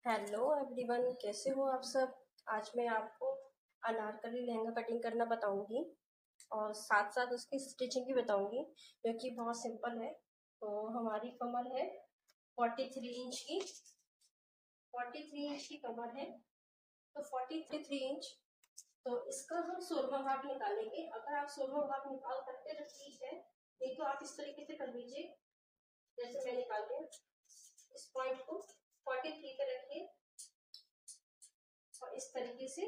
Hello everyone, कैसे हो आप सब। आज मैं आपको अनारकली लहंगा कटिंग करना बताऊंगी और साथ साथ उसकी स्टिचिंग भी बताऊंगी, जो कि बहुत सिंपल है। तो हमारी कमर है 43 इंच की। 43 इंच की कमर है, तो 43 इंच। तो इसका हम 16वां भाग निकालेंगे। अगर आप 16वां भाग निकाल सकते हैं तो ठीक है, नहीं तो आप इस तरीके से कर लीजिए जैसे मैं निकाल रही हूँ। इस पॉइंट को 43 पे रखिए और इस तरीके से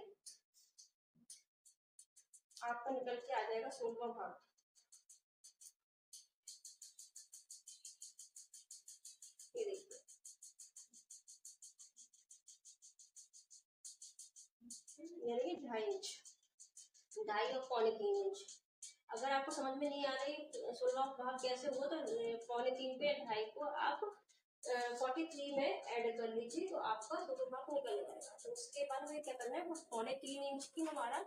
आपका निकल के आ जाएगा 16वां भाग। ये देखिए, यानी कि 2.5 इंच, 2.5 और 3.25 इंच। अगर आपको समझ में नहीं आ रही 16वां भाग कैसे हुआ तो 3.25 पे 2.5 को आप 43 में ऐड कर लीजिए, तो आपका 16वां भाग निकल जाएगा। तो उसके बाद हमें क्या करना है, 3.25 इंच की हमारा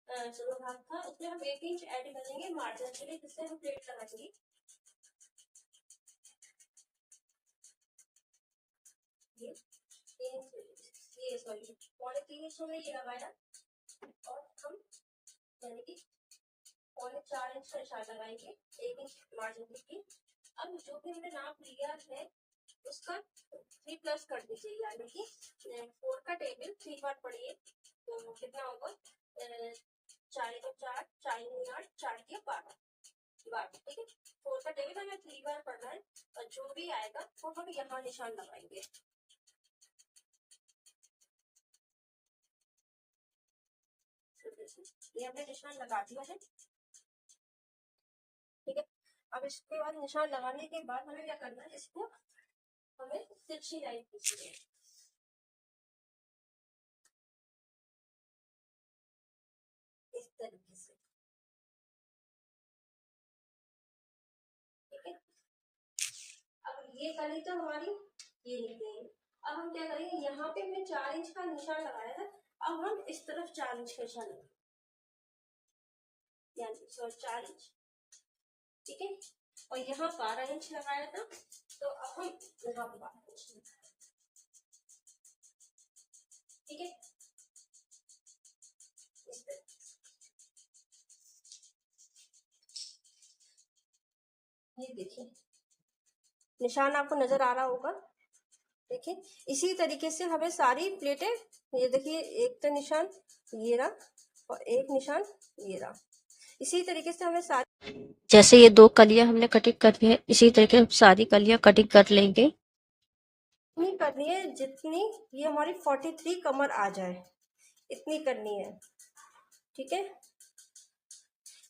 16वां भाग था, उसमें हम 1 इंच ऐड करेंगे मार्जिन के लिए, जिससे हम प्लेट लगाएंगे। ये सॉरी 3.25 हमने ये लगाया और हम यानी कि 4.25 इंच का निशान लगाएंगे, 1 इंच मार्जिन की। अब जो भी हमने नाप लिया है उसका 3 प्लस कर दीजिए, यानी कि 4 का टेबल 3 बार पढ़िए तो कितना होगा, 4 को 4, 4 8, 4 के 12 बार। ठीक है, 4 का टेबल हमें 3 बार पढ़ना है और जो भी आएगा वो हम यहाँ निशान लगाएंगे। ये हमने निशान लगा दिया है। ठीक है, अब इसके बाद निशान लगाने के बाद हमें क्या करना है, इसको हमें तिरछी लाइन खींचनी है इस तरीके से। ठीक है, अब ये कली तो हमारी ये निकलेगी। अब हम क्या करेंगे, यहाँ पे हमने 4 इंच का निशान लगाया था, अब हम इस तरफ 4 इंच का निशान लगाएंगे, यानी 4 इंच। ठीक है, और यहाँ 12 इंच लगाया था, तो अब हम यहाँ पे 12 इंच। ठीक है, इस तरह ये देखिए निशान आपको नजर आ रहा होगा। देखिए, इसी तरीके से हमें सारी प्लेटें, ये देखिए एक तो निशान ये रहा और एक निशान ये रहा, इसी तरीके से हमें सारी, जैसे ये 2 कलियां हमने कटिंग करनी है, इसी तरीके से सारी कलियां कटिंग कर लेंगे। इतनी करनी है जितनी ये हमारी 43 कमर आ जाए, इतनी करनी है। ठीक है,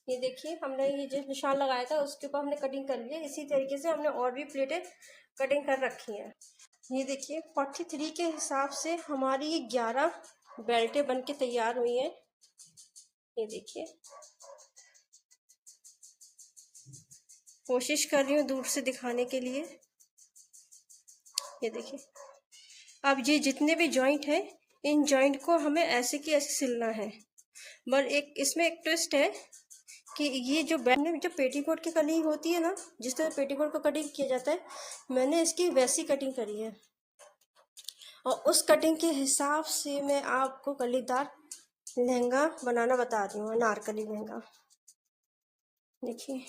ये देखिए हमने ये जो निशान लगाया था उसके ऊपर हमने कटिंग कर ली है। इसी तरीके से हमने और भी प्लेटें कटिंग कर रखी हैं। ये देखिए 43 के हिसाब से हमारी ये 11 बेल्टें बन के तैयार हुई हैं। ये देखिए, कोशिश कर रही हूँ दूर से दिखाने के लिए। ये देखिए, अब ये जितने भी जॉइंट हैं इन जॉइंट को हमें ऐसे की ऐसे सिलना है। पर एक इसमें एक ट्विस्ट है कि ये जो जो पेटीकोट की कटिंग होती है ना, जिस तरह पेटीकोट को कटिंग किया जाता है, मैंने इसकी वैसी कटिंग करी है और उस कटिंग के हिसाब से मैं आपको कलीदार लहंगा बनाना बता रही हूँ, अनारकली लहंगा। देखिए,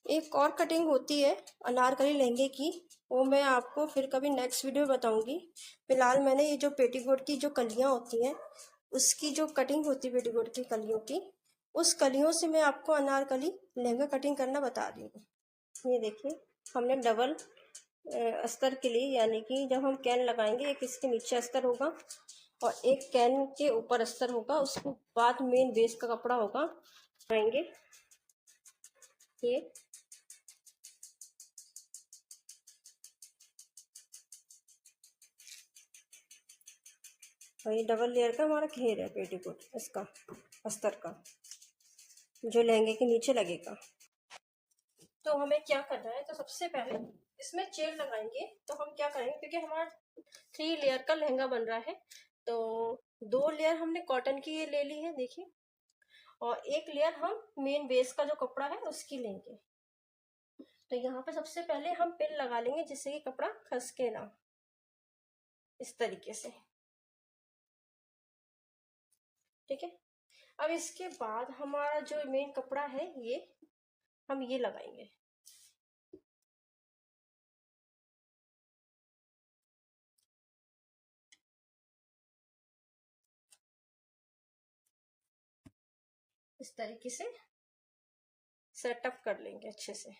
एक और कटिंग होती है अनारकली लहंगे की, वो मैं आपको फिर कभी नेक्स्ट वीडियो में बताऊंगी। फिलहाल मैंने ये जो पेटीकोट की जो कलियां होती हैं उसकी जो कटिंग होती है पेटीकोट की कलियों की, उस कलियों से मैं आपको अनारकली लहंगा कटिंग करना बता रही हूँ। ये देखिए, हमने डबल अस्तर के लिए, यानी कि जब हम कैन लगाएंगे एक इसके नीचे अस्तर होगा और एक कैन के ऊपर अस्तर होगा, उसके बाद मेन बेस का कपड़ा होगा लगाएंगे। ये और ये डबल लेयर का हमारा घेर है पेटीकोट, इसका अस्तर का जो लहंगे के नीचे लगेगा। तो हमें क्या करना है, तो सबसे पहले इसमें चेन लगाएंगे। तो हम क्या करेंगे, क्योंकि हमारा 3 लेयर का लहंगा बन रहा है, तो 2 लेयर हमने कॉटन की ये ले ली है देखिए, और एक लेयर हम मेन बेस का जो कपड़ा है उसकी लेंगे। तो यहाँ पे सबसे पहले हम पिन लगा लेंगे जिससे कि कपड़ा खसके ना, इस तरीके से। ठीक है, अब इसके बाद हमारा जो मेन कपड़ा है ये हम ये लगाएंगे। इस तरीके से सेटअप कर लेंगे अच्छे से।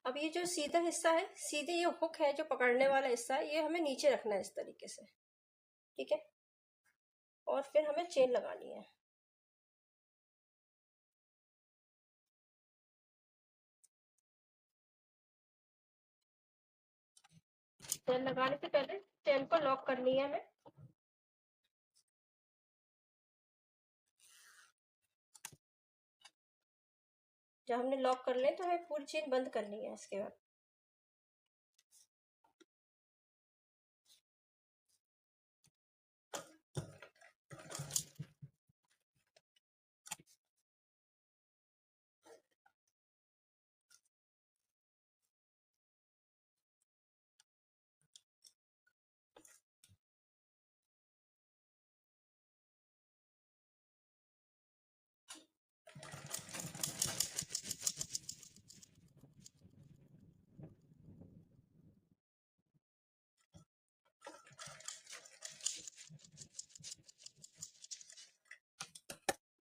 अब ये जो सीधा हिस्सा है, सीधे ये हुक है जो पकड़ने वाला हिस्सा है, ये हमें नीचे रखना है इस तरीके से। ठीक है, और फिर हमें चेन लगानी है। चेन लगाने से पहले चेन को लॉक करनी है हमें। जब हमने लॉक कर ले तो हमें पूरी चेन बंद करनी है इसके बाद।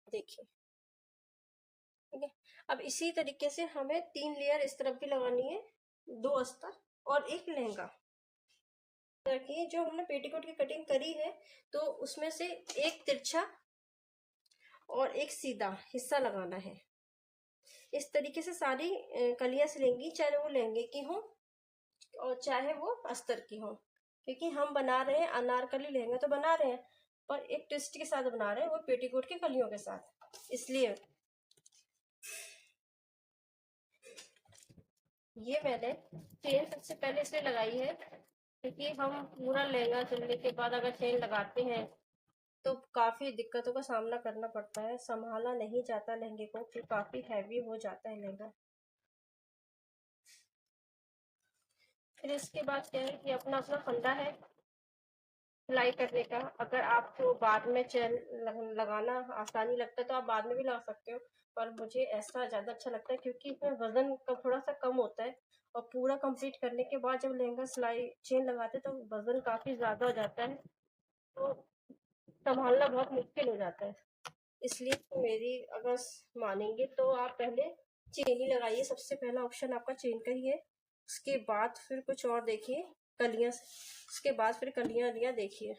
देखिए, ठीक है, अब इसी तरीके से हमें 3 लेयर इस तरफ भी लगानी है, 2 अस्तर और एक लहंगा। देखिए, जो हमने पेटीकोट की कटिंग करी है तो उसमें से एक तिरछा और एक सीधा हिस्सा लगाना है। इस तरीके से सारी कलियां सिलेंगी, चाहे वो लहंगे की हो और चाहे वो अस्तर की हो, क्योंकि हम बना रहे हैं अनारकली लहंगा तो बना रहे हैं, पर एक ट्विस्ट के साथ बना रहे हैं, वो पेटीकोट की कलियों के साथ, इसलिए। ये मैंने चेन सबसे पहले इसलिए लगाई है क्योंकि हम पूरा लहंगा सिलने के बाद अगर चेन लगाते हैं तो काफी दिक्कतों का सामना करना पड़ता है, संभाला नहीं जाता लहंगे को, फिर काफी हैवी हो जाता है लहंगा। फिर इसके बाद क्या है कि अपना अपना फंदा है सिलाई करने का। अगर आपको बाद में चेन लगाना आसानी लगता है तो आप बाद में भी लगा सकते हो, पर मुझे ऐसा ज़्यादा अच्छा लगता है क्योंकि इसमें वजन का थोड़ा सा कम होता है, और पूरा कंप्लीट करने के बाद जब लहंगा सिलाई चेन लगाते हैं तो वजन काफ़ी ज़्यादा हो जाता है, तो संभालना बहुत मुश्किल हो जाता है। इसलिए तो मेरी अगर मानेंगे तो आप पहले चेन ही लगाइए, सबसे पहला ऑप्शन आपका चेन का ही है। उसके बाद फिर कुछ और देखिए कलियां, उसके बाद फिर कलियां देखिए।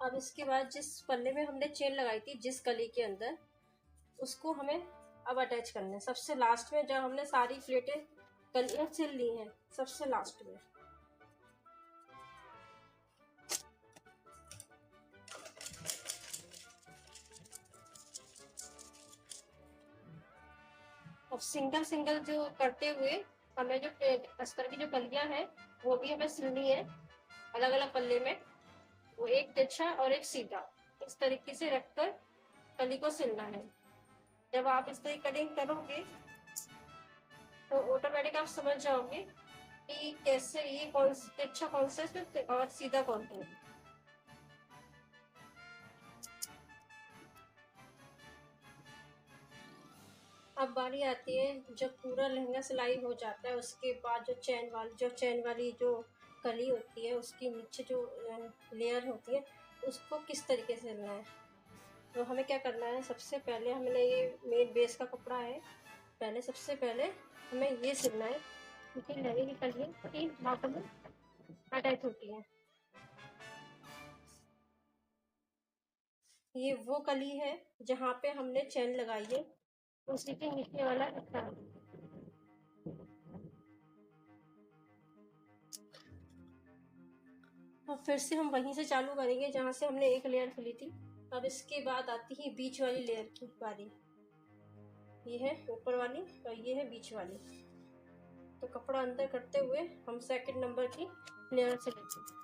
अब इसके बाद जिस पल्ले में हमने चेन लगाई थी जिस कली के अंदर, उसको हमें अब अटैच करना है सबसे लास्ट में, जब हमने सारी प्लेटें कलियां सिल ली हैं सबसे लास्ट में। अब सिंगल सिंगल जो करते हुए हमें जो अस्तर की जो कलियां हैं वो भी हमें सिलनी है अलग अलग पल्ले में, वो एक तिरछा और एक सीधा इस तरीके से रखकर कली को सिलना है। जब आप इस तरीके कटिंग करोगे तो ऑटोमेटिक आप समझ जाओगे कि कैसे ये कौन तिरछा कौन सा है और सीधा कौन सा है। अब बारी आती है जब पूरा लहंगा सिलाई हो जाता है, उसके बाद जो चैन वाली जो कली होती है उसके नीचे जो लेयर होती है उसको किस तरीके से सिलना है। तो हमें क्या करना है, सबसे पहले हमने ये मेन बेस का कपड़ा है, पहले सबसे पहले हमें ये सिलना है। क्योंकि लहंगे की कलियां थोड़ी बॉटम में अटैच होती है। ये वो कली है जहाँ पे हमने चेन लगाई है, उसी के नीचे वाला हिस्सा। अब फिर से हम वहीं से चालू करेंगे जहाँ से हमने एक लेयर खुली थी। अब इसके बाद आती है बीच वाली लेयर की बारी। ये है ऊपर वाली और ये है बीच वाली। तो कपड़ा अंदर करते हुए हम सेकंड नंबर की लेयर से लेते हैं।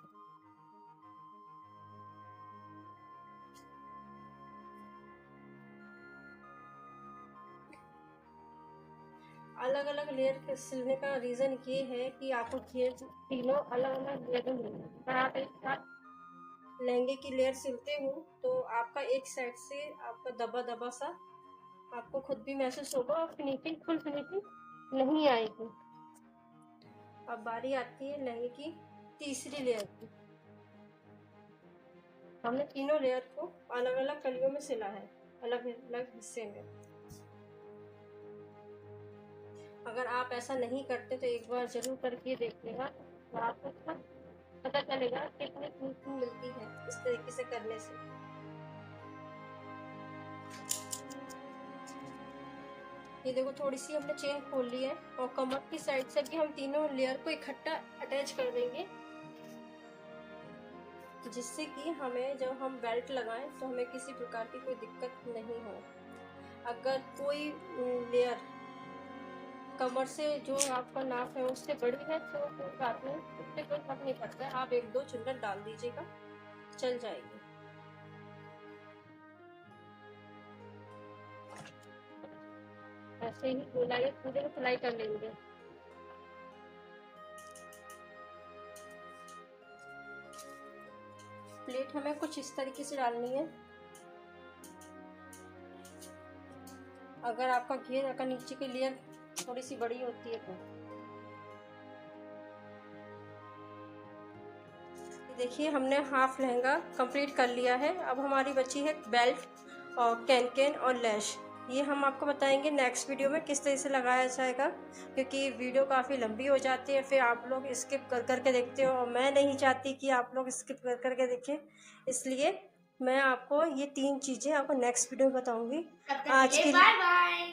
अलग अलग लेयर सिलने का रीज़न ये है कि आपको घेर तीनों अलग अलग लेयर में मिलेगा। अगर आप एक साथ लहंगे की लेयर सिलते हो तो आपका एक साइड से आपका दबा दबा सा आपको खुद भी महसूस होगा और फिनिशिंग फुल फिनिशिंग नहीं आएगी। अब बारी आती है लहंगे की तीसरी लेयर की। हमने तीनों लेयर को अलग अलग कलियों में सिला है, अलग अलग हिस्से में। अगर आप ऐसा नहीं करते तो एक बार जरूर करके देखिएगा, तो आपको पता चलेगा कितनी फिनिशिंग मिलती है इस तरीके से करने से। ये देखो थोड़ी सी हमने चेन खोल ली है और कमर की साइड से भी हम तीनों लेयर को इकट्ठा अटैच कर देंगे, जिससे कि हमें जब हम बेल्ट लगाएं तो हमें किसी प्रकार की कोई दिक्कत नहीं हो। अगर कोई लेयर कमर से जो आपका नाप है उससे बड़ी है तो कोई बात नहीं, उससे कोई फर्क नहीं पड़ता है। आप एक दो चुन्नट डाल दीजिएगा, चल जाएगी। ऐसे ही गोलाई पूरे सिलाई कर लेंगे। प्लेट हमें कुछ इस तरीके से डालनी है। अगर आपका घेर अगर नीचे की लेयर थोड़ी सी बड़ी होती है तो देखिए हमने हाफ लहंगा कंप्लीट कर लिया है। अब हमारी बची है बेल्ट और कैन और लैश। ये हम आपको बताएंगे नेक्स्ट वीडियो में किस तरह से लगाया जाएगा, क्योंकि वीडियो काफ़ी लंबी हो जाती है, फिर आप लोग स्किप कर करके देखते हो और मैं नहीं चाहती कि आप लोग स्किप कर करके देखें। इसलिए मैं आपको ये 3 चीज़ें आपको नेक्स्ट वीडियो में बताऊँगी। आज के लिए बाय बाय।